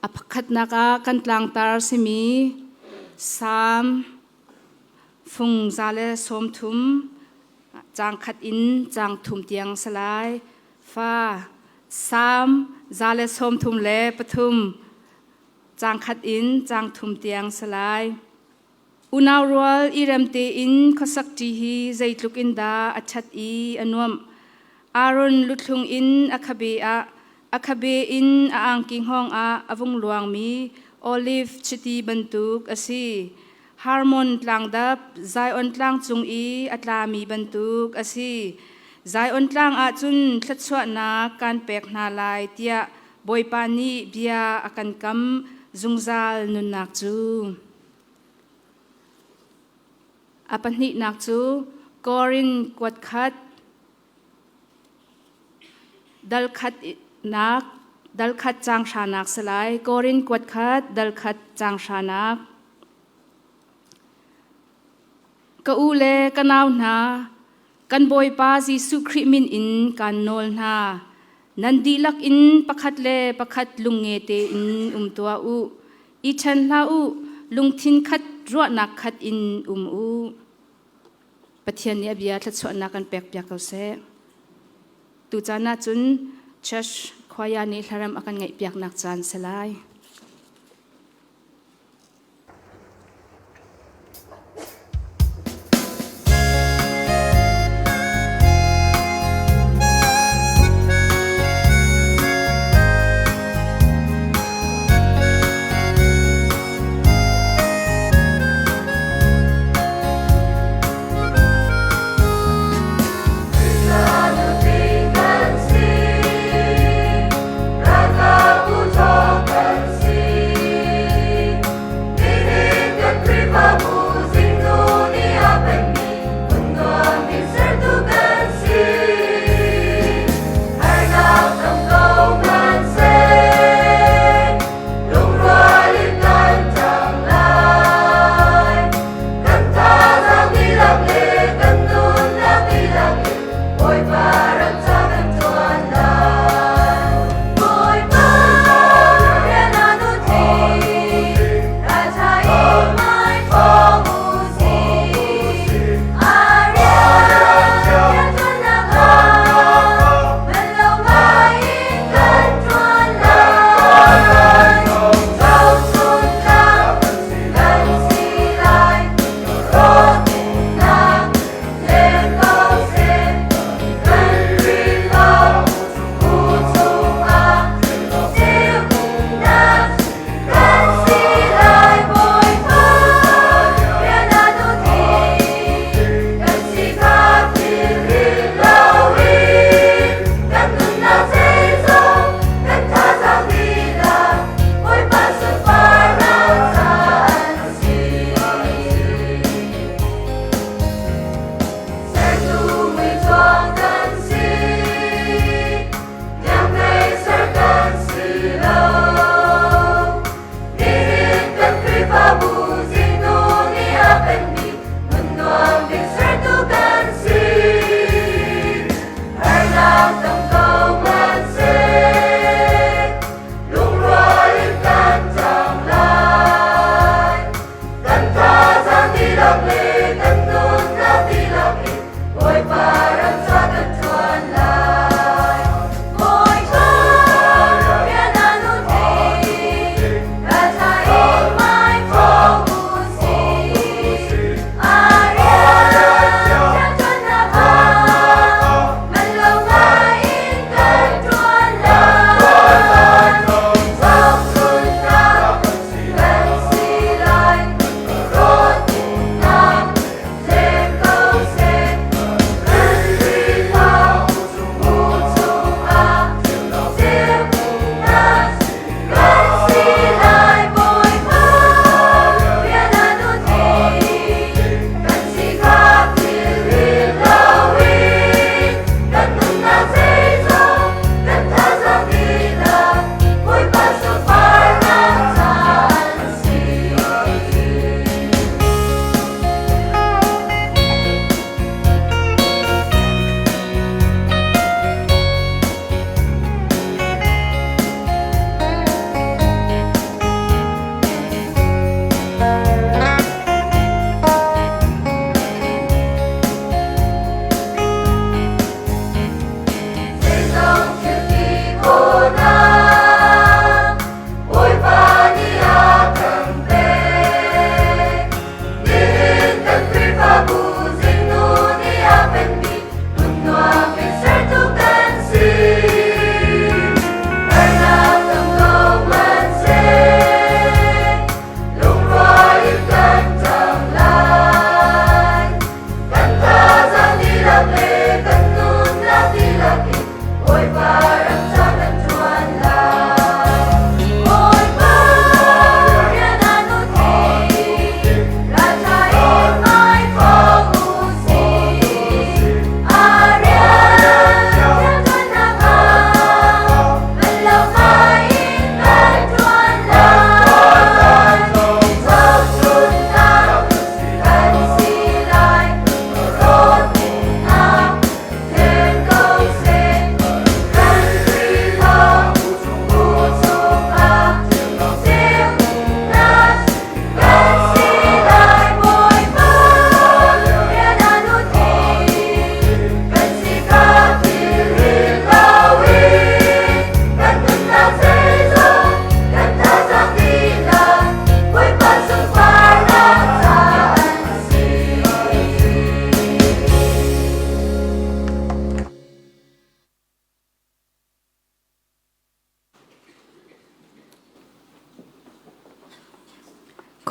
อภักขัดนักกันตลางตาสิมีสามฟุงซาเลสมทุมจางขัดอินจางทุมเตียงสลายฟ้าสามซาเลสมทุมเลปทุมจางขัดอินจางทุมเตียงสลายอุณาวรัวอิเรมเตอินขสักจีฮีใจลุกอินดาอัจฉริอนุมอารุณลุทลุงอินอคาเบอินอังกิงฮองอวงหลวงมีโอลิฟชิตีบันตุกอสีฮาร์มอนตลางดับไซออนตลางจุงอัตลามีบันตุกอสีไซออนตลางจุนทัดสวนาการเปกนาลายเตียบอยปานีเบียอากันกำจุงซาลนุนนักจูอปันนินักจูกอรินกวดขัดดัลขัดนักดัลขัดจางชานักสลายกอรินกวดขัดดัลขัดจางชานักกอูเลกันเอาหนากันบอยปาจีสุคริมินอินกันโนลนานันดีลักอินปักขัดเลปักขัดลุงเงเตอินตัวอูอีชันลาอูลุงทินขัดรัวนักขัดอินอูปะเทียนเนี่ยเบียทัดสวนักกันเปียกเขาเสตูจานาจุนชัชควายานิลารมอากันไงเปียกนักจานสลายRata puto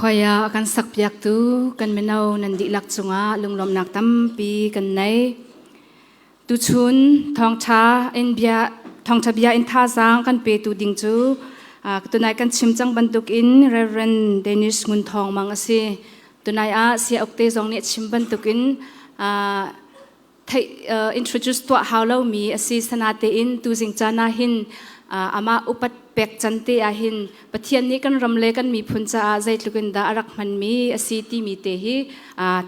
คอยกันสักยักตูกันไม่เอานันดิลักจงอาลุงลมนักตั้มปีกันในตุชุนทองชาอินเบียทองชาเบียอินท่าจางกันเปตูดิงจูตัวนายกันชิมจังบรรทุกอินเรเรนเดนิสงุนทองมังอสีตัวนายเสียอกเตจงเนี่ยชิมบรรทุกอินintroduce ตัวฮาวเลามีอสีสนาเตอินตูจิงจานาหินอามาอุปัตเป็กจันเตอาหินปะเทียนนี้กันรำเลกันมีพุนจ้าใจลุกันดารักมันมีอสีที่มีเตหี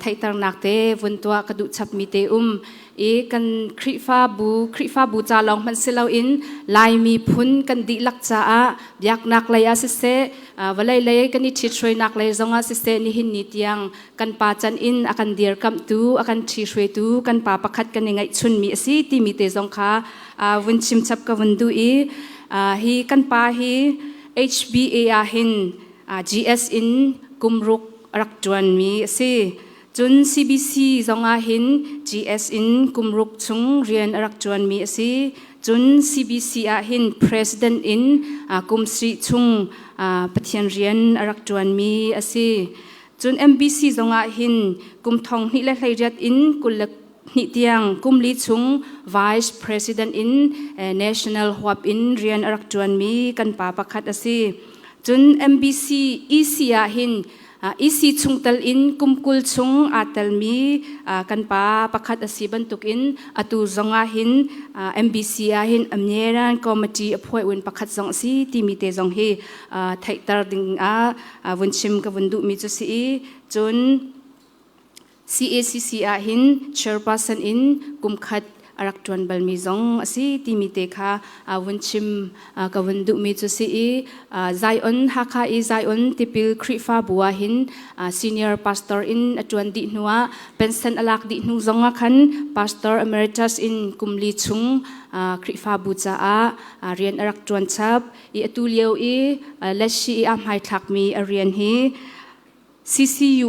ไทยตังนักเตวนตัวกระดุชับมีเตกันคริฟ้าบูจาลองมันเสลาอินลายมีพุนกันดิลักจ้าอยากนักเลยอาศิเสวันเลยกันนิทิช่วยนักเลยจงอาศิเสนิหินนิตยังกันปาจันอินอากันเดียร์กัมตูอากันทิช่วยตูกันปาประคัดกันยังไงชุนมีอสีที่มีเตจงค่ะวันชิมชับกับวันดูฮีกันปาฮี HBA หินGS อินกุมรุกรักจวนมีสิจุน CBC จงอาหิน GS อินกุมรุกชุงเรียนรักจวนมีสิจุน CBC หิน President อินกุมสีชุงปะเทียนเรียนรักจวนมีสิจุน MBC จงอาหินกุมทองนิเลไลเรียดอินกุลนิตยังกุมลีชุง Vice President in National Hub in เรียนรักจวนมีกันป่าประคัดสิจุน MBC EC หินEC ชุงตัลอินกุมกุลชุงอาตัลมีกันป่าประคัดสิบรรทุกอินอตูจงอาหิน MBC หินอเมริกันคอมมิตี้อพอยวันประคัดจงสีที่มีเตจงฮีไทยตาดิงวันชิมกับวันดุมีจุสีจุนCACC หิน Chairperson in กุมขัดรักจวนบัลมีจงสิที่มีเตค่ะวันชิมกับวันดุมีจุสีใจอันฮักใจอันที่พิลคริฟ้าบัวหิน Senior Pastor in จวนดิหนัวเป็นเซนอลักดิหนูจงขัน Pastor Emeritus in กุมลีชุงคริฟ้าบูจ้าเรียนรักจวนชับตุเลียวเลชีอัมไฮทักมีเรียนฮี CCU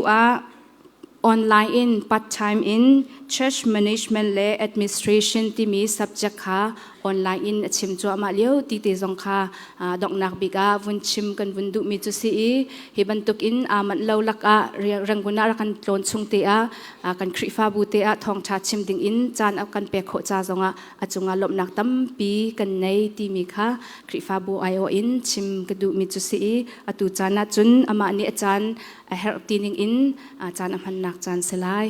online in part time in church management le administration ti mi subject kha online in achim chu ama leo ti te jong kha dok nak biga vun chim kan vun du mi chu si hi ban tuk in aman lo lak a ranguna ra kan tlon chung te kan khri fa bu te Thawngtha chim ding in chan a kan pe kho cha zonga achunga lop nak tam pi kan nei ti mi kha khri fa bu io in chim ka du mi chu si atu chana chun ama ni chan a help tining in chan amhan nak chan selai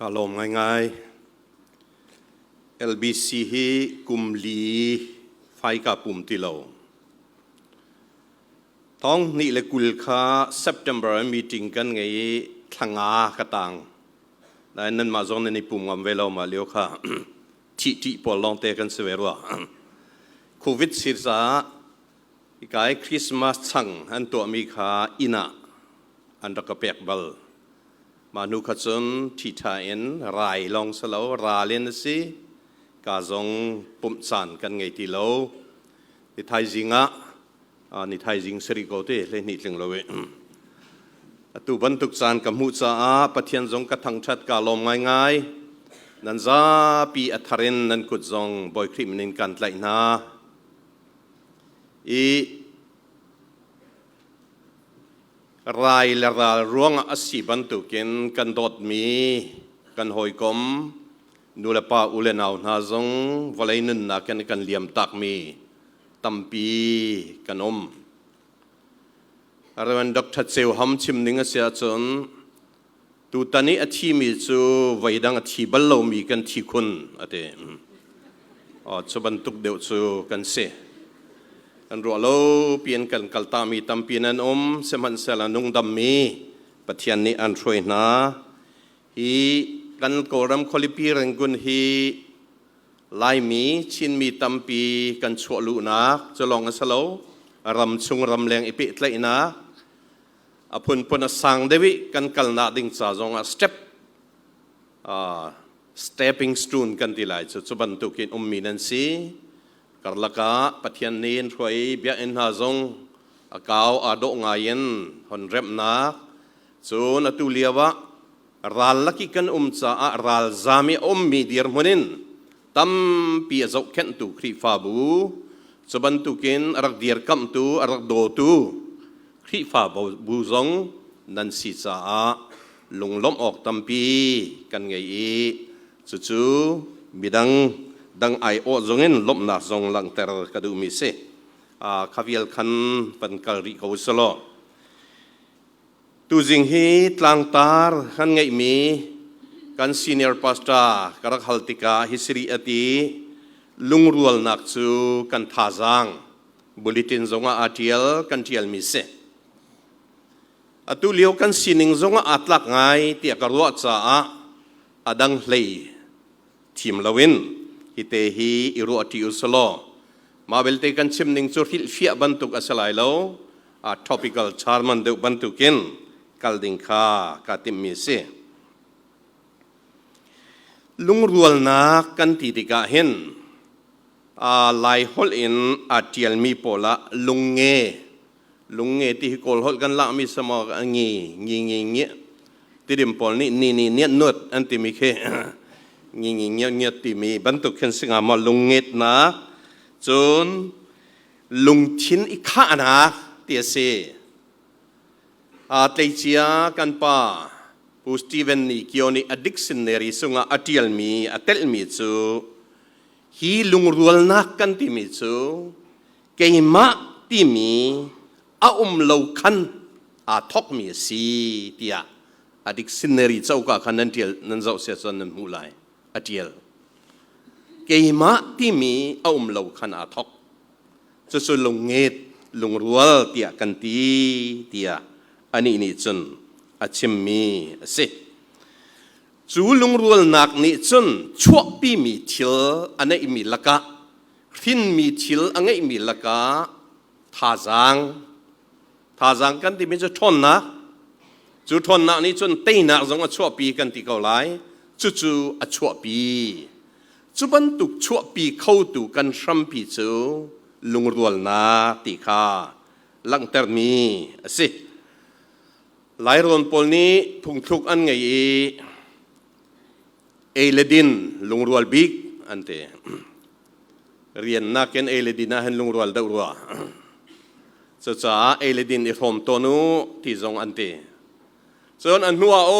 อารมณ์ง่ายๆ LBC ฮีกุมลีไฟกับปุ่มติโลท้องนี่เลยกุลค่า September meeting กันไงทั้งอากระตังแล้วนั่นมาจงในปุ่มวันเวลามาเลี้ยวค่ะที่ปอลองเตะกันเสวยว่าโควิด-19อีกไอ้คริสต์มาสช่างอันตัวมีค่าอินะอันตะกะเปียกบัลมานุขจนที่ไทยนรายลองสลาวราเลนสิกาจงปุ่มสันกันไงที่เราในไทยจิงในไทยจิงสริโกเตเลยนิดหนึ่งเราตูบรรทุกสันกับมุจ้าปะเทียนจงกระทังชัดกาลมง่ายๆนั่นจะปีอัธรินนั่นกุดจงบอยคริมนินกันไหลนารายละรายร่วงอสิบันตุกินกันดดมีกันหอยกลมนูเลปาอุเลนาวนาจงวลัยนึนนักกันเลียมตักมีตัมปีกันอะไรวันดรเซลฮัมชิมนิงเสียจนตูตานี้อธิมีจูวัยดังอธิบัลโลมีกันที่คุณอะไรจูบันตุกเดียวจูกันเสกันรัวโลเปลี่ยนกันกัลตามีตัมปีนันเสมันเสลานุงดัมมีปะเทียนนี้อันช่วยนะฮีกันโกรัมคอลิปีรังกุนฮีลายมีชินมีตัมปีกันชัวลูนักจะลองสโลรำชุงรำแรงอิปิตเลยนะอพุนปนสังเดวิกันกัลนาดิงซาจงstepping stone กันที่ไหลจุบันตุกินมีนันซีกรลกะปะเทียนนี้ช่วยเบียอินหาจงอากาวอาดงายันหอนเร็บนักส่วนตุเลียวะรัลลักิกันจ้ารัลจามีมีดีร์มุนินตั้มปีจกเข็นตุครีฟาบู สบันตุกินรักเดียร์กัมตูรักโดตูคริฟ้าบูซงนันสิสาลงล้มออกตัมปีกันไงจู่บิดังไอโอซงเงินล้มนาซงหลังเตอร์กระดูมิเซขวิลคันปันกัลริเขาสโลตูจิงฮีตลังตาร์กันไงมีกันซีเนียร์พาสต้ากรักฮัลติกาฮิสรีอติลุงรัวนักจูกันท่าจังบุลเลตินซงอาเทียลกันเทียลมิเซตุเลียวกันสินิงซงอาตลักไงเตียกรัวจ้าอดังเลยทีมลาวินฮิเตฮีอิรัวติอุสโลมาเบลเตกันชิมนิงจูฮิลฟิอาบันตุกอัสไลโลtopical charman de bantukin kalding kha katim mi se lungrual na kan ti tika hen lai hol in atial mi pola lungge ti kol hol kan la mi sama ngi tidim pol ni not anti mi khe ngi ti mi bantuk khen singa ma lunget na chun lungchin ikha naเตียเซเตจียกันป้าปูสตีเวนนี่เกี่ยวนี่อดิกซินเนอรีสุงอาทิลมีอาเตลมีจูฮีลุงรัวนักกันที่มีจูเกี่ยมาที่มีอาเลวคันอาทอกมีสีเตียอดิกซินเนอรีเจ้าก็ขันนันเทียนันเจ้าเสียส่วนนั้นหูไลอาทิลเกี่ยมาที่มีอาเลวคันอาทอกจะส่วนลงเงดลุงรัวเตียกันเตียอันนี้นี่จนอาชิมมีสิจูลุงรัวนักนี่จนชั่วปีมีทิลอันนี้มีลักะทิ้นมีทิลอันนี้มีลักะท่าจังกันที่มีจะทนนะจูทนนะนี่จนเตยนักจงอาชั่วปีกันที่เกาไลจู่อาชั่วปีจูบันตุกชั่วปีเข้าตุกันชัมปีจูลุงรัวนาติคาลังเตอร์มีสิหลายรอนปอลนี้พุงทุกอันไงเอเลดินลุงรัวบิ๊กอันเตเรียนนักเรียนเอเลดินนะเห็นลุงรัวดาวรัวจ้าเอเลดินอีรอมตัวนู้ที่จงอันเตส่วนอันนัวโอ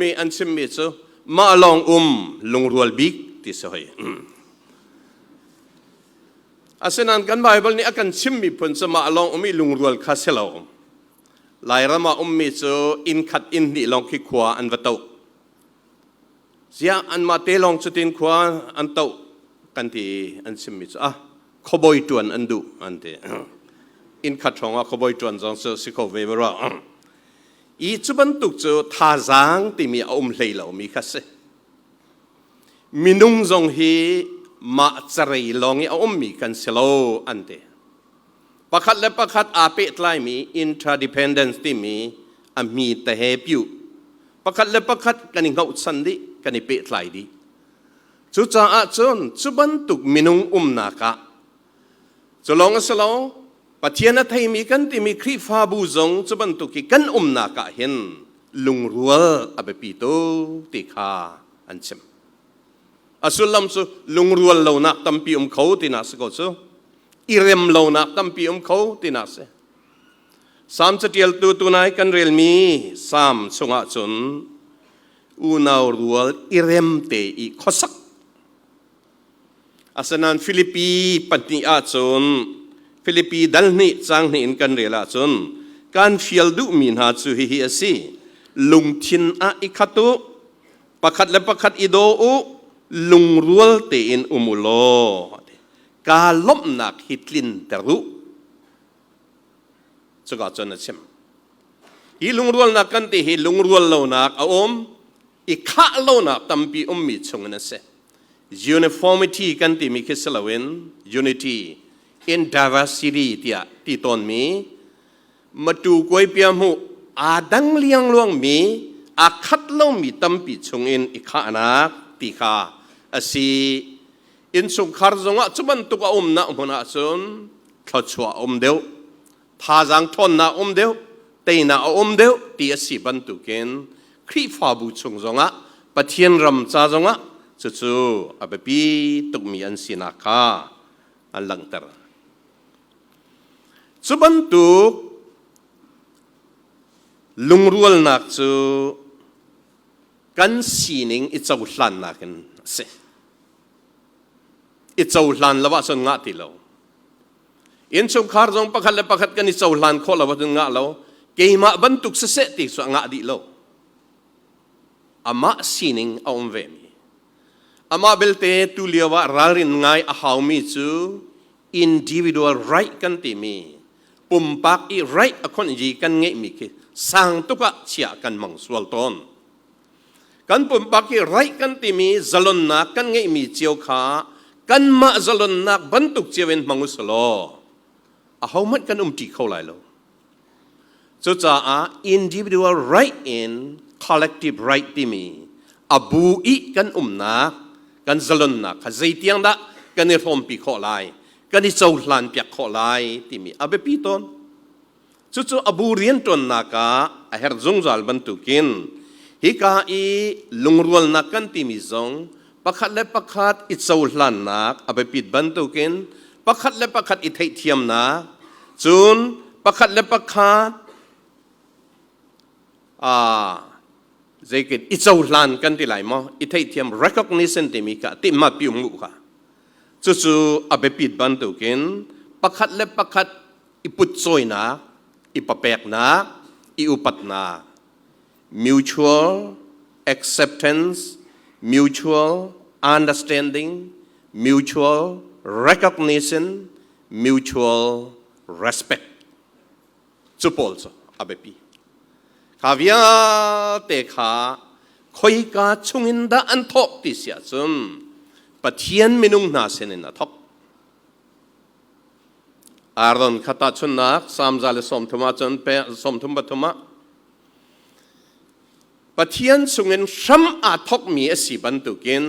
มีอันชิมมิจูมาลองลุงรัวบิ๊กที่สวยอาศัยนั้นกันไบเบิลนี้อาการชิมมีผลสมาลองมีลุงรัวคาเซลหลายรามามีจูอินขัดอินนี่ลองคิดขวาอันวัตถุเสียอันมาเตลองจุดอินขวาอันโตกันที่อันชิมมีจูขบอยจวนอันดูอันเตอินขัดของขบอยจวนจงสิเขาเวเบราอีจุบันตุกจูท่าจางที่มีเลยเรามีคาเซมินุงจงฮีมาจะเรยลองเอามีกันเสลอันเตประคัดและประคัดอาเปตไลมี interdependence ที่มีแต่เฮปิวประคัดและประคัดกันอิงเขาสันดิกันอิเปตไลดีจุจ้าจนจุบันตุกมินุงนากะจะลองเสลปัจเจียนไทยมีกันที่มีคริฟาบูซงจุบันตุกิกันนากะเห็นลุงรัวอเบปิโตติคาอันเชมอาสุลัมสุลุงรัวเหล่านักตั้มปีเขาที่น่าสกอสุอิเรมเหล่านักตั้มปีเขาที่น่าเสสามจะเทียลตัวนายกันเรียลมีสามสงะจนอูนาวรัวอิเรมเตอีขสักอาศัยนั้นฟิลิปปีปัตติอาจนฟิลิปปีดัลนี่จางนี่อินกันเรียลจนการฟิลดูมินหาจูฮิฮิสิลุงทินอิขัตุประคัดและประคัดอิโดอุลุงรัวเตอินอุมุโลกาลบนักฮิตลินเตรุสกัดจนเช่นฮิลุงรัวนักกันที่ฮิลุงรัวเหล่านักอีกข้าเหล่านักตั้มปีมีชงนั่นเส uniformity กันที่มีคิดสละเวน unity in diversity ที่ตอนมีมาดูกวยเปียมูดังเลี้ยงลวงมีคัดเหล่ามีตั้มปีชงอีกข้านักตีข้าสิอินสุขารจงจุบันตุกนะมุนาซุนขชัวเดียวท่าจังทนนะเดียวเตยนะเดียวที่สิบันตุกินคริฟาบุชงจงปะเทียนรำจ้าจงจู่ๆอเบปีตุกมีอันสินาคาอันหลังเตอร์ สุบันตุกลุงรัวนักจูกันสีนิงอิจฉาหลันนักกันเสอิจฉาหลันละว่าส่วนงาติโลอินชงคาร์จงปักขัดและปักขัดกันอิจฉาหลันข้อละว่าส่วนงาโลเกี่ยมาบันตุกเสติส่วนงาดิโลอามาสีนิงเอาเวมีอามาเบลเตตุเลียวว่ารารินไงอาหาวมีจู individual right กันติมีปุ่มปักอี right อคนจีกันเงมีคือสังตุกะเชียกันมังสวลตอนกันปุ่มปักอี right กันติมีจลนนักกันเงมีเจียวขากันมาจลนนักบรรทุกเจียนมังสโลอาหาวมันกันตีเข้าไหลโลจุดจ้า individual right in collective right ติมีอาบูอีกันนักกันจลนนักขจิตยังดะกันในรวมปีข้อไหลกันที่เจ้าหลานเปียกข้อไหลที่มีอาเบปีตอนจุดๆอบูเรียนตนนักอาเฮร์จงจัลบันตุกินฮิกาอีลุงรัวนักกันที่มีจงปักขัดและปักขัดอิเจ้าหลานนักอาเบปีบันตุกินปักขัดและปักขัดอิเทียมนักจุนปักขัดและปักขัดใจกินอิเจ้าหลานกันที่ไหลมั้งอิเทียม recognition ที่มีกะที่มาพิมพ์ค่ะจู่ๆอาเบปิดบันตุกินปักขัดและปักขัดอิปุตโซยนะอิปะเปกนะอิอุปัตนะ mutual acceptance mutual understanding mutual recognition mutual respect จู่ปอลส์อาเบปีข้าวิอาเตขาคอยกาชงอินดาอันทอกติเสียจุนปะเทียนมินุงนาเซนินาทอกอารอนขัตาชนนักสามจาเลสมทุมาจนเปสมทุมบัตุมาปะเทียนสุงินชัมอาทอกมีสิบันตุกิน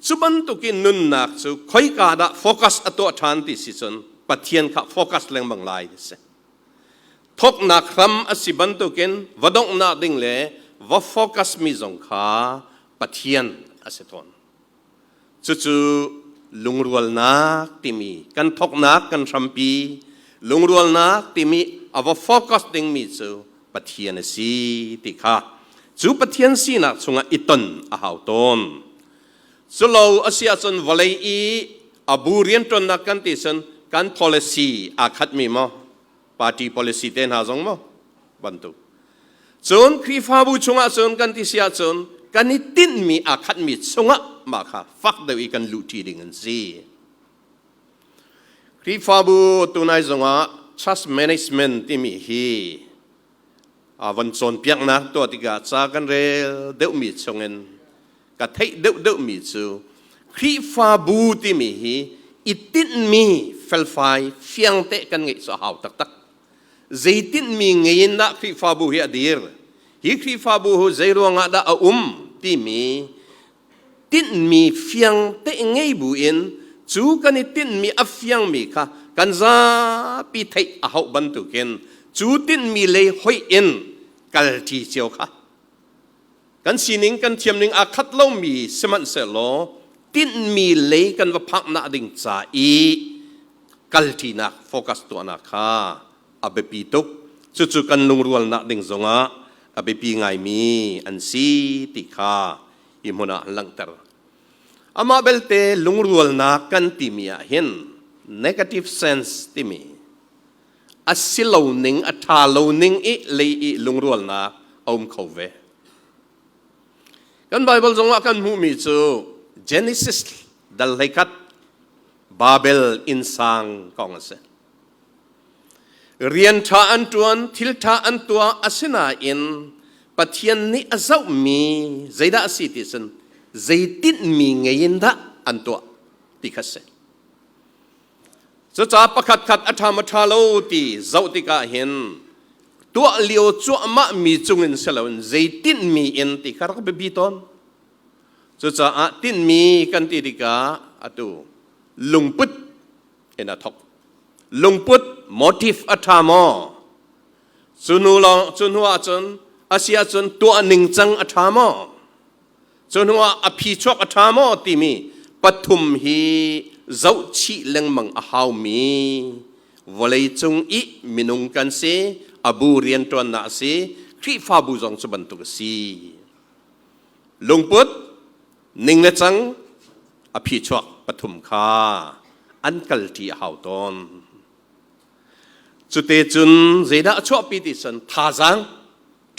สุบันตุกินนุนนักสุคอยกาดาโฟกัสอตัวทานติสิจนปะเทียนข้าโฟกัสแรงบางลายดิเสทอกนักคำสิบันตุกินวดงนาดิ่งเล่ว่าโฟกัสมีจงข้าปะเทียนอสิทอนจู่ๆลุงรัวนักที่มีกันทอกนักกันชัมปีลุงรัวนักที่มีเอาว่าโฟกัสดิ่งมีจู่ปะเทียนสีติข้าจู่ปะเทียนสีนักสุงอิตันอาหาวตนจู่เราอาศัยจนวลัยอีอาบูเรียนตนนักกันที่สันกัน policy อาคัดมีมั้ง party policy เต็นหาจงมั้งบันทุจนครีฟาบูชงอาจนกันที่เสียจนกันนี่ตินมีอาคัดมีชงมาค่ะฟักเดียวกันลุทีดิ่งสิครีฟาบูตัวนายจงอา trust management ที่มีฮีวันส่วนเปียกนะตัวที่กาจากกันเรเดวมีชงเงินกะเทเดวมีจูครีฟาบูที่มีฮีอิตินมีเฟลไฟเฟียงเตะกันไงสาวตักใจตินมีเงินนะครีฟาบูเฮียดีร์ฮีครีฟาบูใจรวงอาดาที่มีตินมีเฟียงเตะไงบุอินจูกันนี่ตินมีอัฟเฟียงมีค่ะกันซาปีไทยอาหบันตุกินจูตินมีเลยหอยอินกัลทีเจียวค่ะกันสีนิงกันเทียมนิงอาคัดเล่ามีสมันเสลอตินมีเลยกันว่าพักนาดิ่งจ่าอีกัลทีนักโฟกัสตัวนักค่ะอาเบปีตุกจู่ๆกันลุงรัวนักดิ่งจงอ่ะอาเบปีไงมีอันสีติค่ะอิมุนาลังเตอร์อามาเบลเตลุงรัวนักกันติมีเห็น negative sense ติมีอัศสิลาวนิงอัฐาลาวนิงอีเลยอีลุงรัวนักอมเขาเวกันไบเบิลจงว่ากันมูมีจู Genesis ดัลเลกัดบาเบลอินซังกองเสเรียนท่าอันตัวทิลท่าอันตัวอาศินาอินปะเทียนนี้อาศัยมีใจดาสิติสันใจติดมีเงียนดาอันตัวติคัสเซจะจับประคัดขัดอัฐามทาโลตีเจ้าติกาเห็นตัวเลี้ยวจั่วมะมีจุงอินเสลวันใจติดมีอินติคารักเบบีตอนจะจับติดมีกันติติกาอัตุลุงพุทเอ็นอัทอกลุงพุท motive อัฐามอจุนูลองจุนหัวจนอาเซียจนตัวหนึ่งจังอัฐามอจนว่าอภิชกอัฐามอที่มีปฐุมฮีเจ้าชีเลงมังอาหาวมี วลัยจงอีมินุงกันเสอบูเรียนตัวนาเสครีฟ้าบุจงสบันตุกสีลุงพุทธนิงเนจังอภิชวกปฐุมคาอันกัลทีหาวตอนจุดเตจุนเจดาชวปีติสันทาจัง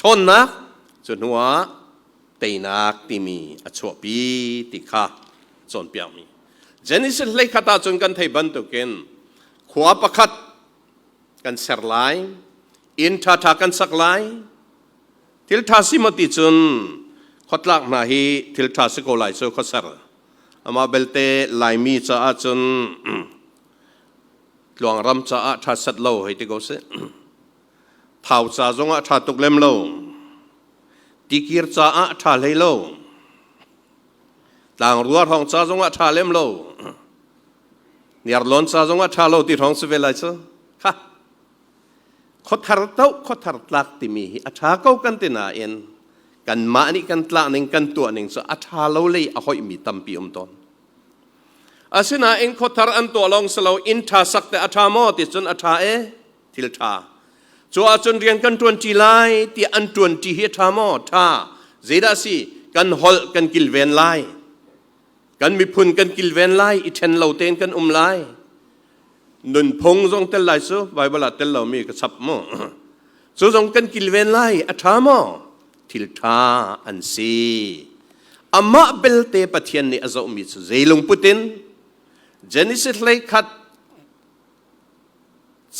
ทนนักจุนหัวเตนักติมีอชวปีติคาจนเปียมีเจนิสเลขตาจนกันไทยบันตุกินขวาประคัดกันเสรไลอินทาทากันสักไลทิลทาสิมติจุนขดลักนาฮีทิลทาสโกไลโซขสรอามาเบลเตไลมีจ้าจนหลวงรำจ้าทาสัตโลให้ติโกเสท้าวจ้าจงทาตุกเลมโลติกิรจ้าทาเลโลต่างรัวทองจ้าจงทาเลมโลเนียร์ลอนจ้าจงทาโลติทองสเวลัยโซค่ะขดทาร์เต้าขดทาร์ลักติมีอัฐาเก้ากันตินาเอ็นกันมานี่กันตลาหนึ่งกันตัวหนึ่งsoอัฐาเราเลยอร่อยมีตั้มปีตอนอาศินาเอ็นขดทาร์อันตัวลองสลาวอินทาสักแต่อัฐามอติจนอัฐาทิลทาจัวจนเรียนกันตวนจีไลที่อันตวนจีเฮทามอทาเจดาซีกันฮอลกันกิลเวนไลกันมีพุนกันกิลเวนไลอิเทนเหล่าเตนกันไลนุนพงจงเตลไลซูไบเบิลเตลเรามีกระชับมั่วซูจงกันกิลเวนไลอัฐามอทิลทาอันซีอามาเบลเตปะเทียนนี่อาจจะมีสุเจลุงปุตินเจนิสิเลขัด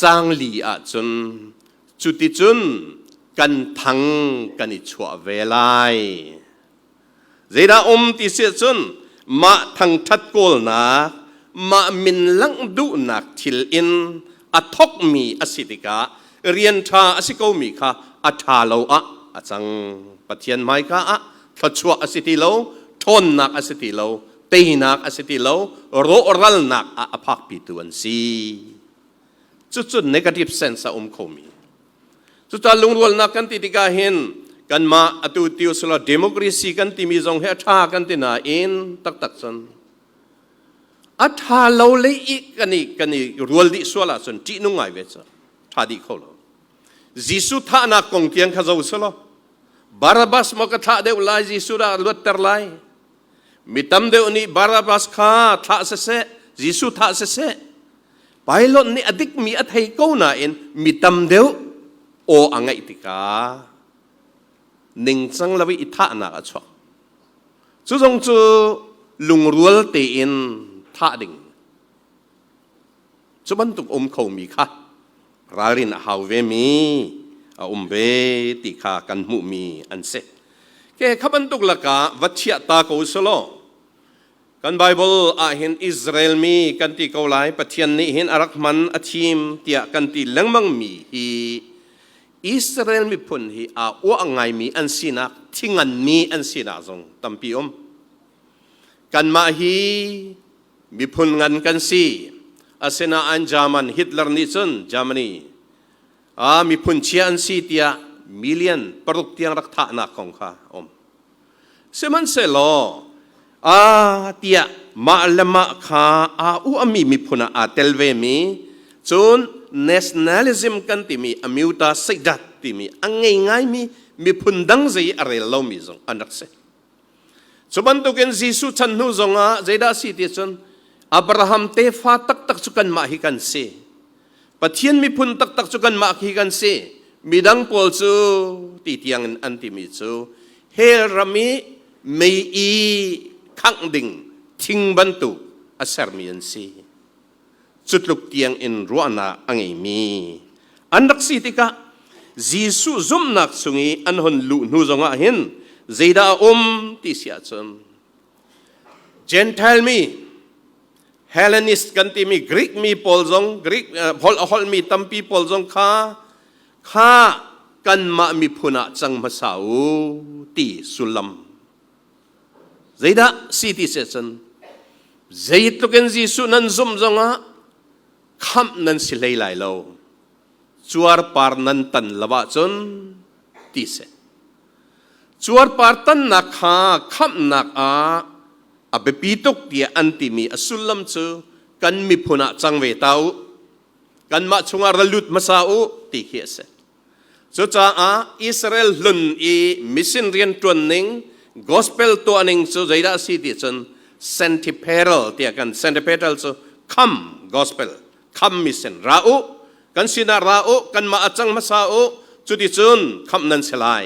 จางลีอาจนจุดที่จุนกันทังกันอิชัวเวลัยเจดาติเสียจุนมาทังทัดโกลนามามินลังดูนักทิลอินอัทกมีอสิติกาเรียนทาอสิโกมีค่ะอัฐาโลอาจังปะเทียนไม้ค่ะทัดชัวอสิติโลทนนักอสิติโลตีนักอสิติโลโรรัลนักอภักปิตุอันซีจุด negative sense โคมีจุดลุงรัวนักกันติกาเห็นกันมาอตุติวสละ democracy กันติมีจงเฮท่ากันตินาอินตักสันอัฐาเราเลยอีกกันนี่รัวดิสวละสันจีนุ่งไงเวชท่าดีเขาเราจิสุท่านักกงเทียงข้าเจ้าสละบาราบัสมกท่าเดียวไล่จิสุระลวดเตอร์ไลมิตรเดียวนี่บาราบัสข้าท่าเสะจิสุท่าเสะไปหล่นนี่อดิกมีอัฐิเขาหน้าอินมิตรเดียวโออังไงติกานิ่งจังละวิอิทานักชัวจู่จงจูลุงรัวเตียนท่าดิ่งจุบันตุกเขามีค่ะรารินหาวเวมีเบติกากันมุมีอันเสกแค่ขับันตุกละกาวัชยตาโกสโลกันไบเบิลเห็นอิสราเอลมีกันที่เกาหลีปะเทียนนี้เห็นอารักมันอาทีมเตียกันที่ลังมังมีฮีอิสราเอลมีพุนฮีว่าไงมีอันสินักทิ้งอันมีอันสินักจงตั้มปีกันมาฮีมีพุนงันกันสิอาเซนาอันจามันฮิตเลอร์นิสันจามันีมีพุนเชียอันสิเตียมิลเลียนปรุกเตียงรักษาหนักของข้าเสมันเสลอเตียมาเลมาข้ามีพุนเตลเวมีจนnationalism กันที่มีอเมริกาสิดัตที่มีง่ายมีพุนดังใจอะไรเรามีจงอันนั้นเสสบันตุกันจิสุชันนูจงใจได้สิที่จนอับราฮัมเตฟ้าตักสุกันมาฮิกันเสปะเทียนมีพุนตักสุกันมาฮิกันเสมีดังโพลซูที่เตียงอันที่มีซูเฮรามีไม่ขังดิ่งทิ้งบันตุอาศัยมีอันเสจุดลุกเตียงอินรัวนาอังเอมีอันดักสิติกะจิสุซุมนักสุงีอันหนลุนูจงอาหินเจดาติเสียจนเจนเทลมีเฮเลนิสกันที่มีกรีกมีพอลจงกรีกพอลมีตัมปีพอลจงข้ากันมามีพุนะจังมาสาวตีสุลัมเจดาสิติเสียจนเจดตุกันจิสุนันซุมจงคำนั้นสิเลยไหลเราจวดปาร์นันตันละวะจนตีเสจวดปาร์ตันนักคำนักเบปีตุกเดียอันที่มีอสุลลัมจูกันมีพุนะจังเวตา กันมาชงอารุดมาซาอุตีเขียเสสุจ้าอิสราเอลลุนอีมิสินเรียนตัวหนึ่ง gospel ตัวหนึ่งสุใจได้สิที่จน centripetal ที่กัน centripetal สุคำ gospel คำมิสินราอุกันสินาราอุกันมาจังมาซาอุจุดที่จนคำนั้นเสลาย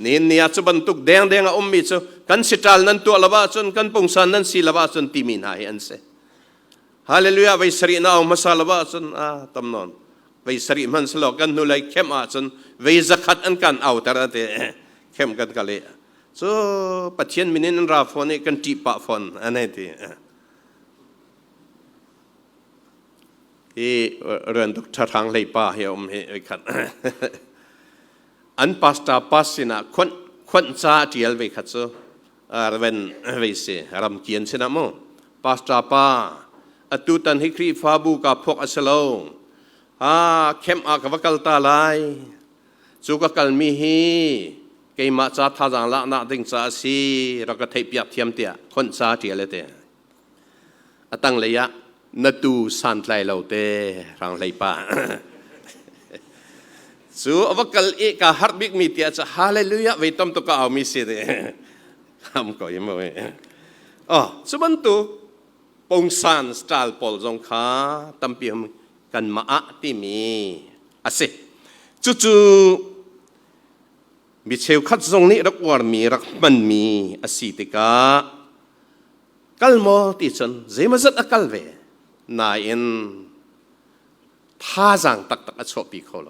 นี่เนี่ยจุบันตุกแดงมิจุกันสิตาลนั้นตัวละบาจนกันปงสันนั้นสิละบาจนตีมินหายอันเสฮาเลลูยาไปสรีนาอมาซาละบาจนตำนนไปสรีมันสโลกันนุไลเข้มจนไปจักขัดอันกันเอาแต่ละเตเข้มกันกันเลยso ปัจเจียนมินินราฟอนกันจีปะฟอนอันนี้ที่เรื่องตุกทางเลยป้าเฮียให้ขัดอันปัสตาปัสสินะคนซาที่เอลไปขัดโซเวนไปเสียรำเกียนสินะโมปัสตาป้าตุตันฮิครีฟาบูกับพวกอัสโลเข้มกับวักลตาลายสุกกัลมีฮีเกี่ยมาจากท่าจังละนักดิ่งซาสีเราก็เทียบเทียมเตียคนซาที่อะไรเตะตั้งเลยะนัตูสันไลเราเตะรังเลยป้าสู้อวกาศอีกฮาร์บิกมีเตียจะฮาเลลูยาไว้ต้มตุกเอามีสิเดทำก็ยังไม่สุบันตุปงสันสไตล์พอลจงค้าตั้มเปียมกันมาที่มีสิจู่มีเชลคัดทรงนี้รักวาร์มีรักมันมีสิติกาคัลโมติชนเจมาจัดอักลเวนายเอ็นท่าจังตักชอบปีเขาล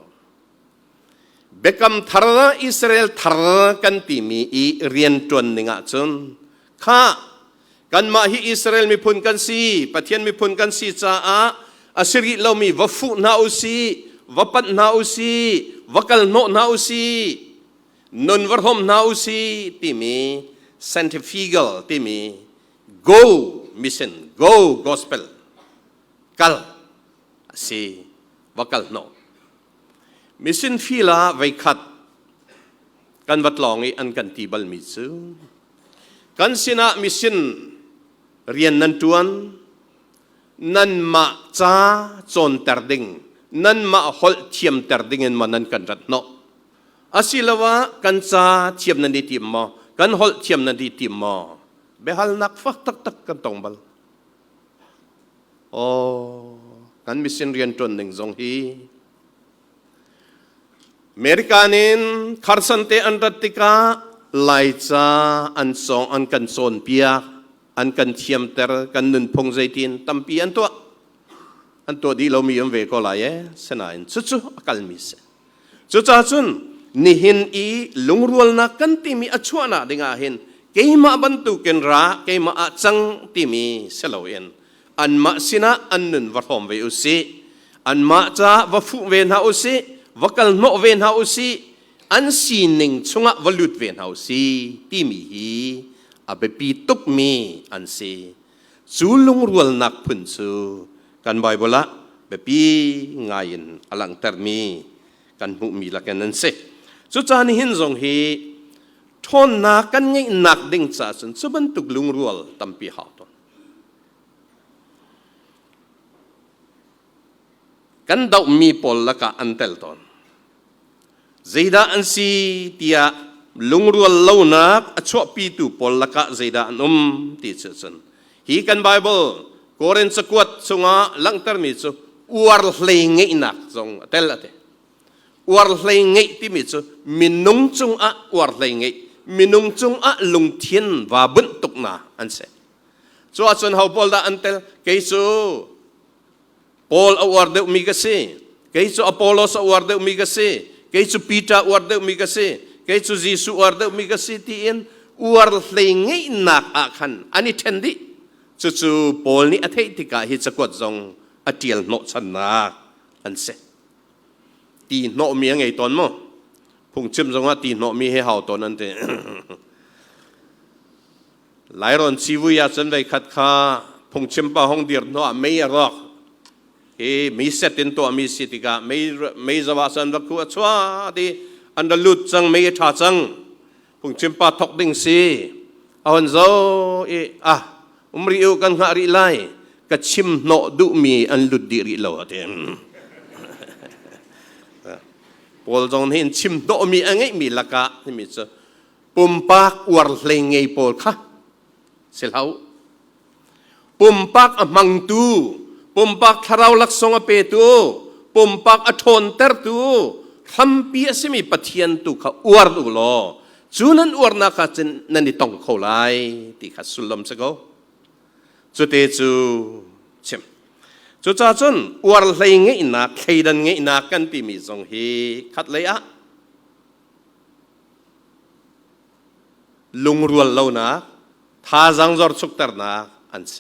เบกัมทาร์อิสราเอลทาร์กันที่มีเรียนจวนหนึ่งจนข้ากันมาฮิอิสราเอลมีพุนกันซีประเทศมีพุนกันซีจ้าอาศิริเรามีวัฟุนาอุซีวัปัตนาอุซีวักลโนนาอุซีนนวรหมนาอุซีที่มี centrifugal ที่มี go mission go gospel กัลซีวักลโนมิสินฟีลาไว้ขัดกันวัดลองอันกันตีบัลมิซูกันสินะมิสินเรียนนันตวนนันมาจ้าจนเตอร์ดิงนันมาฮอลเทียมเตอร์ดิงมันนันกันรัดโนอาศิลวะกันจ้าเทียมนันดีติมมอกันฮอลเทียมนันดีติมมอเบฮัลนักฟักตักกันตองบัลโอ้กันมิสินเรียนจนหนึ่งจงฮีอเมริกานินคาร์สันเตอันรัตติกาไลซ่าอันสองอันกันโซนเปียอันกันเทียมเตอร์กันนุนพงใจตินตั้มปีอันตัวดีเรามีอันเวก็ไล่เสนาอินชุอากาศมิเสจุจ้าจุนนี่หินอีลุงรัวนักกันที่มีอัจฉริยะดิ่งอาหินเกี่ยมาบรรทุกเนราเกี่ยมาจังที่มีเสลาเอ็นอันมาสินะอันนุนวัดหอมเวอุสิอันมาจ้าวัฟุเวนหาอุสิวักลโนเวนเฮาซีอันซีนิงชงะวลุดเวนเฮาซีที่มีฮีอาเบปีตุกมีอันซีจูลุงรัวนักพุ่นซูกันไบเบิลละเบปีงายินอลังเตอร์มีกันมุมีละกันนั่นเสสุจานี่หินทรงฮีทนนักกันไงนักดิ่งซาสันสุบันตุกลุงรัวตั้มปีหาตอนกันดอกมีปอลละกะอันเตลตอนZeda ansi tia lungrul launak achwa pitu polaka zeda anum ti chchen hi kan bible koren sakwat sunga langtar mi chu war hlei nak jong tel ate war hlei ti mi chu minung chung a war hlei minung chung a lungthien wa bun tukna anse so achon how pol da antel ke chu Paul award de mi ka se ke chu Apollos award de mi ka se kay su Peter warda umigasi kay su Jesus warda umigasi tiin war lengay nak akan ani tendi su Paul ni atay tika hit sa kwat zong atiel no sanak anse ti no mi ngay ton mo phung chim zong ti no mi he hao ton ante lairon sivu ya chen vai khat kha phung chim pa hong dir no mai rok mi setin to mi sitika mi zawasan da ku chwa di andalut chang mi tha chang phung chim pa thok ding si awan zo umri u kan nga ri lai ก็ชิมโนดุมีอันหลุดดิริโลเทนพอลจงเห็นชิมโนมีอันไงมีละกะนี่มิจะปุ่มปากอวดเลงไงพอลค่ะเสลาวปุ่มปากมังตูปุ่มปากทาราวลักษณะเปตูปุ่มปากอทนเตอร์ตูคำปีสมีปะเทียนตูเขาอวดอุโลจูนั้นอวดนักจันนันนี่ต้องเขาไล่ที่ขัดสุลมสกอจุดเตจูชิมจุดจ้าจนอวดเลยไงนักใครดันไงนักกันที่มีทรงเฮขัดเลยอะลุงรัวเล่านะท่าจังจอร์ชุกตร์นักอันเส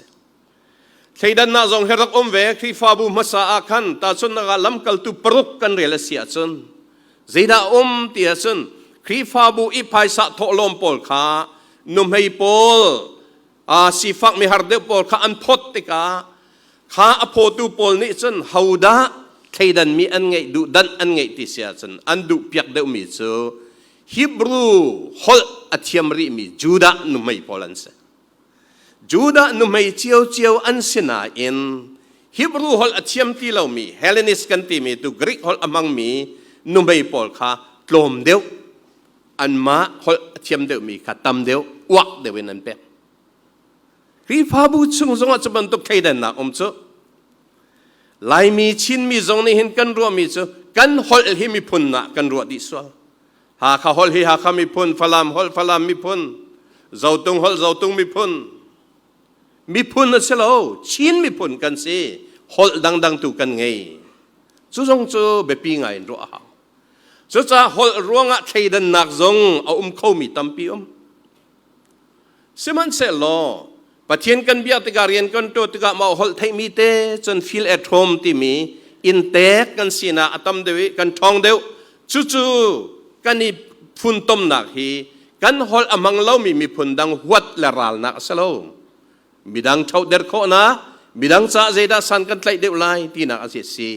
ใครดันน่าทรงเฮรักเวคที่ฟาบูมาสาอาคันตาจนนักลำกัลตุปรุกกันเรลเสียจนเจดาเตียจนครีฟาบูอีพายสัตโลมปอลขานุ่มให้ปอลสีฟักมีฮาร์เดปอลขาอันพอดติกาขาอโพตูปอลนี่จนฮาวดาใครดันมีอันไงดูดันอันไงที่เสียจนอันดูเปียกเดวมีโซฮิบรูฮอลอัตยมรีมีจูดานุ่มให้ปอลันเซจูดานุ่มให้เจียวอันสินาอินฮิบรูฮอลอัตยมที่เรามีเฮเลนิสกันที่มีตุกรีกฮอลอมังมีนุ่มให้ปอลขาตลมเดียวอันมาฮอลเทียมเดียวมีขัดตำเดียววักเดียวนั่นเป็นรีฟาบูชงจะบรรทุกใครเดินนักจูลายมีชินมีจงนี่เห็นกันรัวมีจูกันฮอลเฮมีพุนนักกันรัวดิสวาหาข้าฮอลเฮหาข้ามีพุนฟลามฮอลฟลามมีพุนเจ้าตุงฮอลเจ้าตุงมีพุนนั่นเสียแล้วชินมีพุนกันสิฮอลดังตุกันไงจูจงจูเบปีไงรัวหาสุดท้ายฮอลรวงอ่ะใครเดินนักจงเอาเข้ามีตั้มปีสิมันเสร็จแล้วปะเทียนกันเบียติการเรียนกันตัวติกามาฮอลไทยมีเตจนฟีลแอทโฮมที่มีอินเตกกันสีนาอัตมเดวิกันทองเดียวจู่กันนี่ฟุนต้มนักฮีกันฮอลอมังเล่ามีพุนดังวัดละรัลนักเสลามีดังเท่าเดร์โคนะมีดังซาเจดาสันกันไตเดียวไลที่นักอาเซีย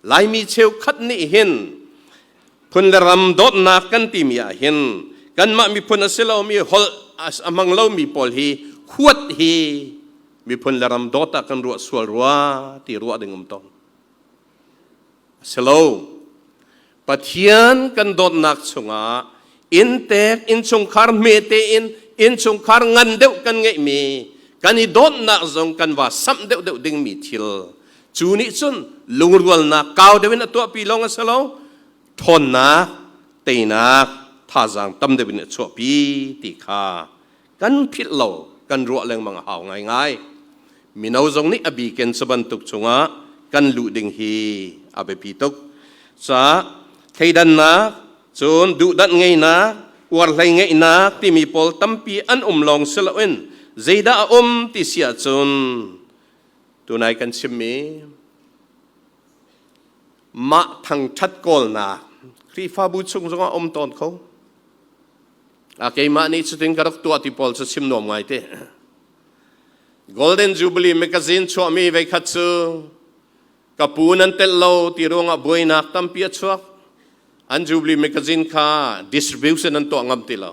ไลมีเชลคัดนี่เห็นพุนละรำดดนักกันที่มีเห็นกันมามีพุนเสลามีฮอลอมังเล่ามีปอลฮีขวดฮีมีพุนละรำดดกันรัวสวรัวที่รัวดึงตองเสลาปะเทียนกันดดนักชงะอินเตกอินชงคาร์เมเตอินชงคาร์งันเดวกันไงมีกันนี่ดดนักจงกันว่าซ้ำเดวดึงมีทิลจูนี่ซุนลุงรัวนักกาวเดวินตัวปีลองเสลาทนนักเตนักท่าจังตั้มเดวินชัวปีติขากันพิดโลกันรัวเรื่องมังหาวง่ายมีนาวจงนี้อบีเกนสบันตุกชงะกันลุดิงฮีอเบปีตุกซาใครดันนักจนดูดันไงนักวัดไรไงนักที่มีพอลตั้มปีอันลองเสลวินเจดาที่เสียจนตัวนายกันชิมมีมาทางชัดกอลนักครีฟาบูชงจงตอนเขาอาเกยมานี่สุดที่กระตัวที่พอลจะชิมนมไงเต้ Golden Jubilee Magazine ชัวมีไว้ขัดซูกับปูนันเตลโลที่รวงอ่ะบวยนักตั้มเปียชัวอัน Jubilee Magazine ค่ะ distribution นั่นตัวงามติละ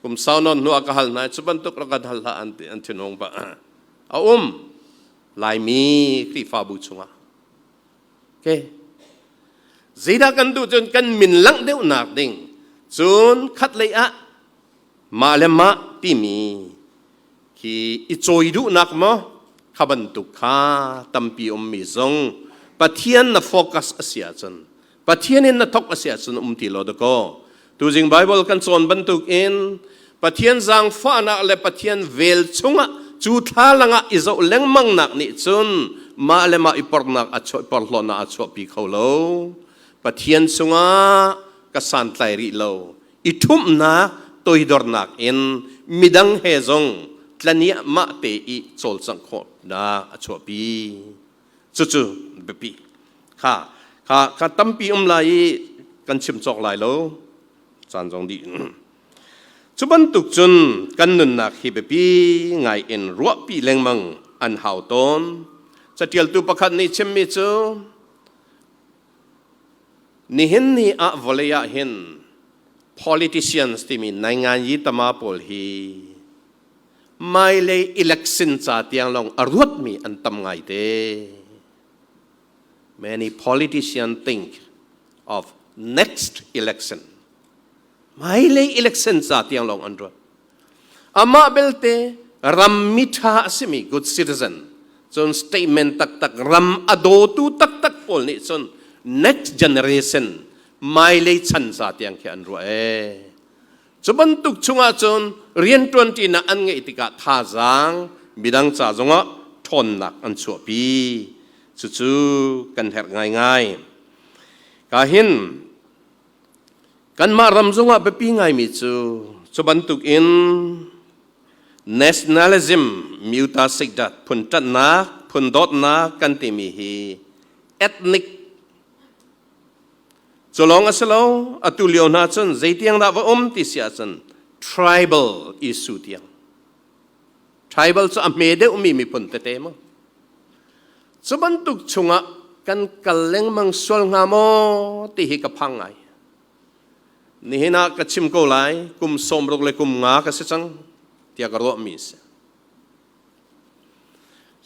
คุมสาวนนนัวกะฮัลนะสุบันตุกระกัดฮัลละอันที่น้องปะเอาลายมีครีฟาบูชงอ่ะโอเคZida kan tu jun kan min lang deu nak ding jun khat lei a ma le ma ti mi ki I choi du nak mo khaban tu kha tampi mi zong pathian na focus asia chun pathian in na thok asia chun ti lo da ko tu jing bible kan chon ban tuk in pathian jang fa na le pathian vel chunga chu tha langa izo leng mang nak ni chun ma le ma ipor nak a choi por lo na a cho pi kholoปะเทียนสุงากษันไตริโลอิทุมนาตัวดอร์นักเอ็นมิดังเฮซงตลนี้มาเตอิโซลสังขบนาอชวปีจู่เบปีข้าตั้มปีลายกันชิมจอกลายโลจานจงดีจุบันตุกจุนกันนุนนักฮิเบปีไงเอ็นรัวปีเลงมังอันหาวต้นจะเทียลตุประคันนี้ชิมมิจูนี่เห็นนี่อะวลยะเห็น politicians ที่มีในงานยิตมาปอลฮี ไม่เลย election จ่าเตียงลงอรุดมีอันตำไงเต้ many politicians think of next election ไม่เลย election จ่าเตียงลงอันรุดอามาเบลเต้รัมมิทาสิมี good citizen จน statement ตักรัมอโดตูตักพอลนี่จน next generation ไม่เลยชันจ่าเตียงแค่อันรุดจบันตุกชงอาจนเรียนตวนที่น่าอันไงติกาท่าจังบิดังจ่าจงอ่ะทนหนักอันชัวปีจู่ๆกันแหกง่ายๆกาหินกันมารำจงอ่ะไปปีง่ายมิจู่จบันตุกอิน nationalism มิวตาสิกดัดพุนตัดนักพุนดอดนักกันติมีฮี ethnic so long as lo atulio na chun zeitiang da va ti sia chun tribal issue tiang tribal so amede mi pun te te mo so bantuk chunga kan kaleng mang sol nga mo ti hi ka phangai ni hina ka chim ko lai kum som rok le kum nga ka se chang tia ka ro mi se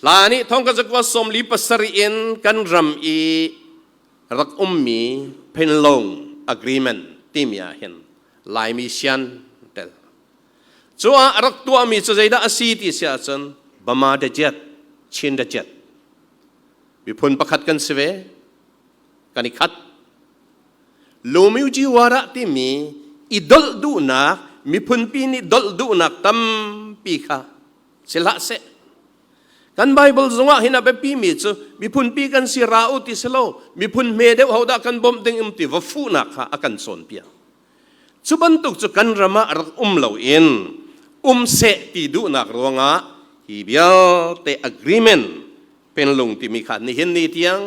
lani thong ka jakwa som li pasari in kan ram i rak mi pen long agreement timia hen lai mi sian tel chua rak tua mi chu zaida asi ti sia chan bama de jet chin de jet bi phun pakhat kan sewe kani khat lomiu ji wara ti mi idol du na mi phun pi ni dol du na tam pi kha sela se kan Bible zonga hina be pi mi chu mi phun pi kan si rau ti selo mi phun me de hoda kan bom ding ti wa fu na kha akan son pia chu ban tuk chu kan rama ar lo in se ti du nak ronga hi bia te agreement pen long ti mi kha ni hin ni tiang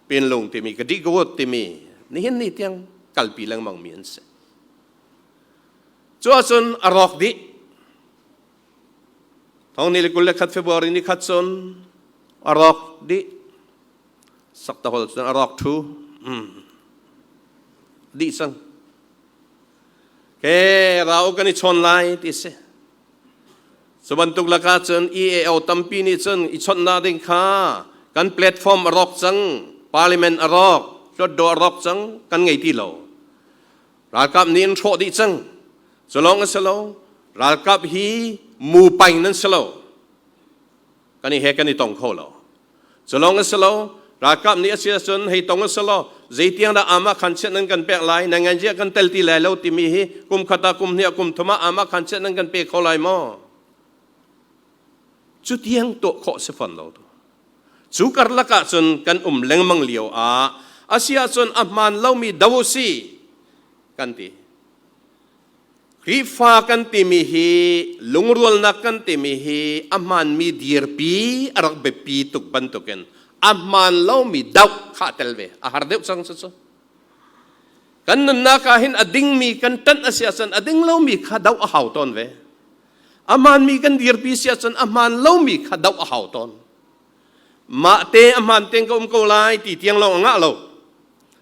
pen long ti mi ka di go ti mi ni hin ni tiang kalpi lang mang mien se chu asun arok di Thawng ni likul lekat February ni katson arok di sakta hol son arok tu di sang ke rao kani chon lai ti se subantuk lakatson EAO tampi ni chon I chon na ding kha kan platform arok chang parliament arok do arok chang kan ngai ti lo rakap nin tho di chang solong selo rakap hi mu pain nan selo kani he kani tong kho lo solong selo rakap ni asia sun hei tong selo zeitiang da ama khanche nan kan pek lai nangan je kan tel ti lai lo ti mi hi kum khata kum nia kum thuma ama khanche nan kan pe kho lai mo chu tiang to kho se fan lo chu karla ka sun kan leng mang liao a asia sun aman lo mi dawsi kan ti Rifa kan timihi, lungrul na kan timihi, aman mi dirpi, arak bepi tuk bantuken, aman lau mi daw katelve, ahar dew sang suso. Kan nakahin ading mi kan tan asyasan, ading lau mi kadaw ahauton ve. Aman mi kan dirpi asyasan, aman lau mi kadaw ahauton. Ma te aman teng ko lai titiang lau nga lau.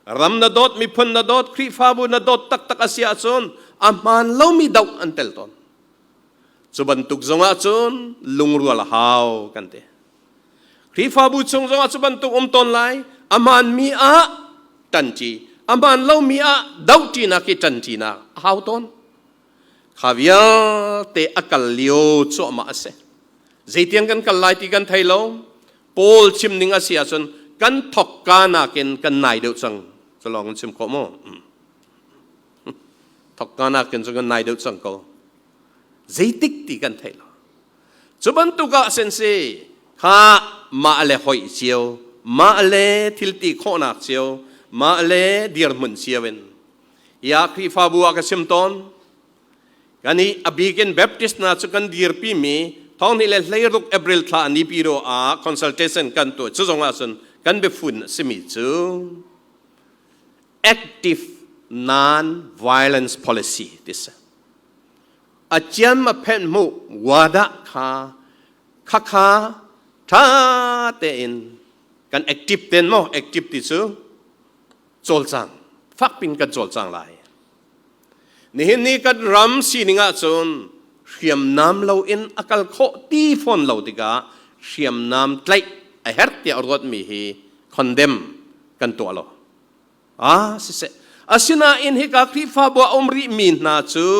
Ram na dot mi pun na dot, krifabu na dot tak asyasan. Aman lau mi daw antel ton. Subantuk zonga chun lungrual haw kante. Krifa bu chung zonga subantuk ton lai aman mi a tanchi. Aman lau mi a daw tina ki tanchi na haw ton. Khavya te akal liyo cho ma ase. Zaitiang kan kalai ti kan thailo pol chimning asia chun kan thok ka na ken kan nai deu chang. Chalong chim ko mo. Thokana ken sungan nai deu sang ko zeitik ti kan thailo chuban tu ka sense kha ma ale hoi chiao ma ale thilti khona chiao ma ale dir mun chiawen ya krifa bua ka simton kani abigen baptist na chukan dir pi mi thong ni le leiruk april tha ni piro a consultation kan to chuzonga sun kan be fun simi chu active non-violence policy this achiam ma pen mu wada kha tha te in kan active ten mo active ti chu chol chang fak pin kan chol chang lai ni hin ni kan ram si ninga chon เชียมน้ำเราอินอากาศโคตีฟอนเราติกาเชียมน้ำไกลไอเฮร์ที่อรวดมีฮีคอนเดมกันตัวเราสิเสอาศินาอินฮิกาคริฟาบัวอมริมีนาจู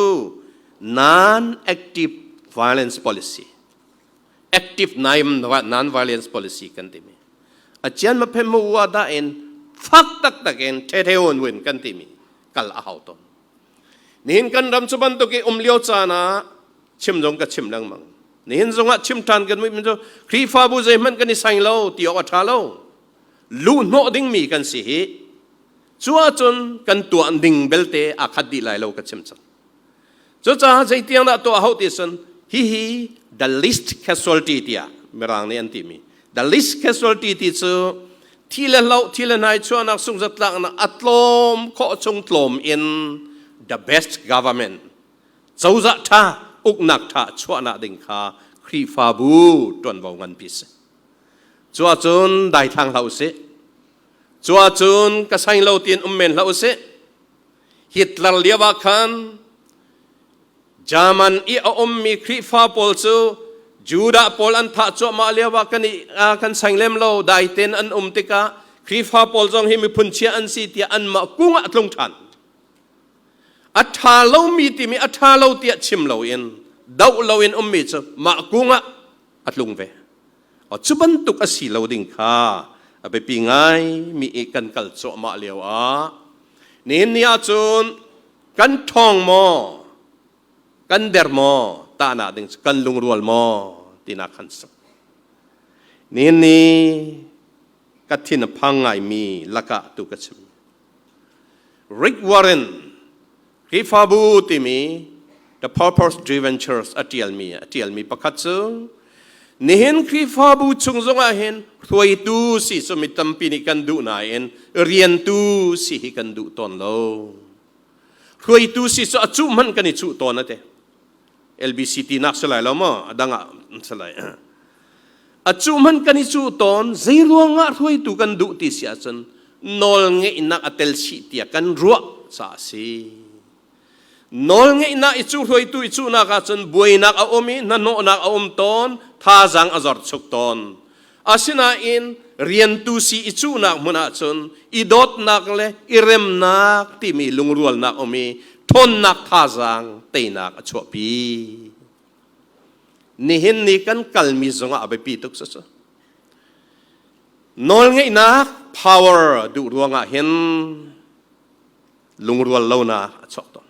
non-active violence policy active non-violence policy กันติมีอาจารย์มาเพิ่มมัวได้เองฟักตักตักเองเทวนเวนกันติมีกัลอาหาวตนนี่กันรำสุบันตุกีเลี้ยวจานะชิมจงกับชิมลังมังนี่จงอ่ะชิมทานกันไม่มันจะครีฟ้าบุญใจมันกันนี่ใส่เราตีออกทาเราลู่โนดิ้งมีกันสิจัวจนกันตัวดิ้งเบลเตอาคัดดีไลเรากับชิมจังจัวจ้าใจเตียงน่ะตัวเขาติสันฮี the least casualty เตียไม่รังนี่อันที่มี the least casualty ที่จะที่ละเราที่ละนายชัวนักสุงจัดลังนะอัตลมข้อจงตลม in the best government เจ้าจะท่าอุกนักท่าชัวนักดิ่งข้าครีฟาบูตวนวงเงินพิเศษจัวจนได้ทางเราเสียจัวจนกษัตริย์เราเตียนเมนเราเสียฮิตลาร์เลียบคันจามันอีอมมีคริฟ้าพอลซูจูดาพอลอันทัดจัวมาเลียบกันนี่กันสังเลมเราได้เต็นอันติกาคริฟ้าพอลจงให้มีพุนเชียอันสีเตียอันมากุ้งอัดลงทันอัฐาเรามีที่มีอัฐาเราเตียชิมเราเองดาวเราเองมีจะมากุ้งอัดลงเวจุบันตุกอสีเราดิ่งข้าไปปีไงมีเอกันกัลจัวมาเลียวนี่จุนกันทองมอกันเดอร์มอตาหนาดิ่งกันลุงรัวมอตีนักขันสักนี่กัดที่นพังไงมีลักะตุกัชมีริกวอร์เรนคริฟาบูติมี the purpose driven church อติลมีประคัตซึนี่เห็นคริฟาบูชงจงอาเห็นถวยตูสิสมิตัมปินิกันดูนายเอ็นเรียนตูสิฮิกันดูตอนเราถวยตูสิสอจุมันกันอิจุตอนนั่นเองLBC ที่นักสลายแล้วมั้งดังอ่ะสลายอาจุมันกันอิจุตอนใจรัวงะถวยตูกันดูติเสียจนนอลเงยนักอัตเลสิเตียกันรัวสาสีนอลเงยนักอิจุถวยตูอิจุนักจนบวยนักอามีนั่นโนนักอาตอนท่าจังอาจารย์ชุกตอนอาศินาอินเรียนตูสีอิจูนักมุนาจนอีดอตนักเลยอิเรมนักที่มีลุงรัวนักอมีทนนักท่าจังเตนักชวปีนี่เห็นนี่กันกัลมีจงอาไปปีตุกซะนอลไงนัก power ดูรัวงะเห็นลุงรัวเล่านักชวตอน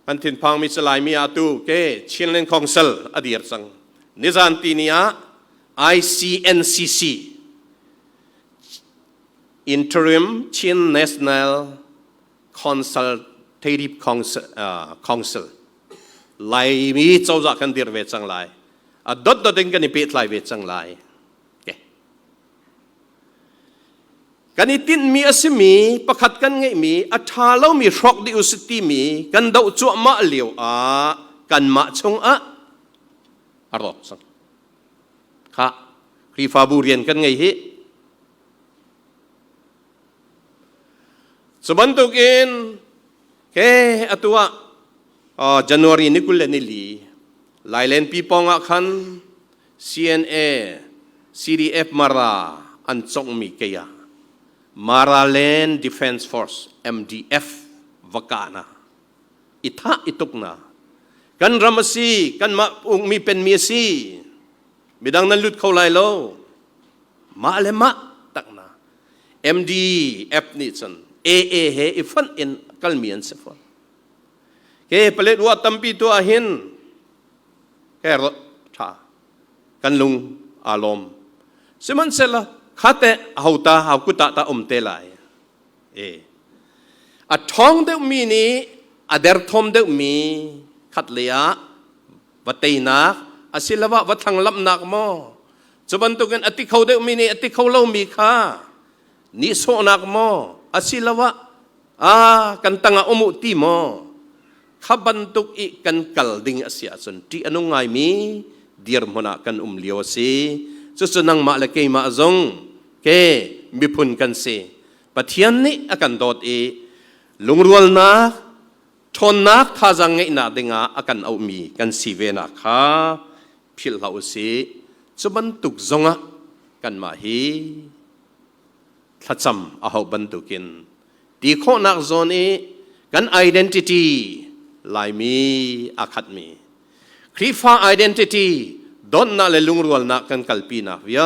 อันที่พังมิสลายมีอาตูเกชินเลนคองเซลอดีตสังนิจานตีนีย ICNCC Interim Chin National Consultative Council ไลมีเจ้าจากกันดีร์เวจังไลดดดึงกันนี่เปิดไลเวจังไลกันนี่ตินมีอาศัยมีประคัดกันไงมีอัฐาเรามีช็อกดิอุสติมีกันดาวจั่วมาเลียวกันมาชงอรอกสังค่ะครีฟาบูเรียนกันไงฮิสบันตุกินแค่อัตัวJanuary นี่กุลนิลีไลเลนปีปองคัน CNA CDF มาราอันจงมีเกียMaraland Defense Force MDF Vakana Ita itukna kan ramasi kan mi pen miasi bidang nan lut khaulai lo ma le ma takna MDF ni chan AA he ifan in kalmian se fon ke palet wa tampi to ahin ke ro tha kan lung alom seman sela khate hauta haukuta ta umte lai a thong de mi ni ader thom de mi khat leya wateina asilawa wathang lam nak mo chuban tu kan ati khau de mi ni ati khau lo mi kha ni so nak mo asilawa kan tanga umu ti mo khabantuk I kan kalding asia sun ti anu ngai mi dir mona kan umlio si susunang ma lakay ma azong ke mipun kan si pathian ni akan dot lungrual na ทนนักท่าจังไงนาดิงอากันเอามีกันสีเวนักข้าพิลเหาสีจะบรรทุกจงะกันมาฮีทัดจำเอาบรรทุกินตีข้อนักโซนี้กัน identity ลายมีอาคัดมีครีฟ้า identity ดอนน่าเลลุงรัวนักกันกัลปีนักวิย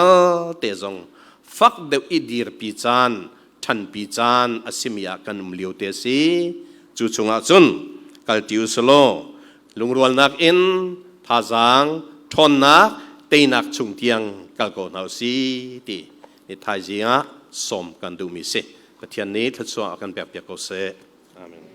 เตจงฟักเดวอีดีร์ปีจานทันปีจานอาศิมีอากันมุลิวเตสีจู่จงอาจุนกัลติวสโลลุงรัวนักอินท่าจังทนนักเตนักจุงเตียงกัลโกนเอาสีตีนิทายจีงะสมกันดูมิเสกเทียนนี้ทัดสวงอากันแบบเปียกโกเซอาเมน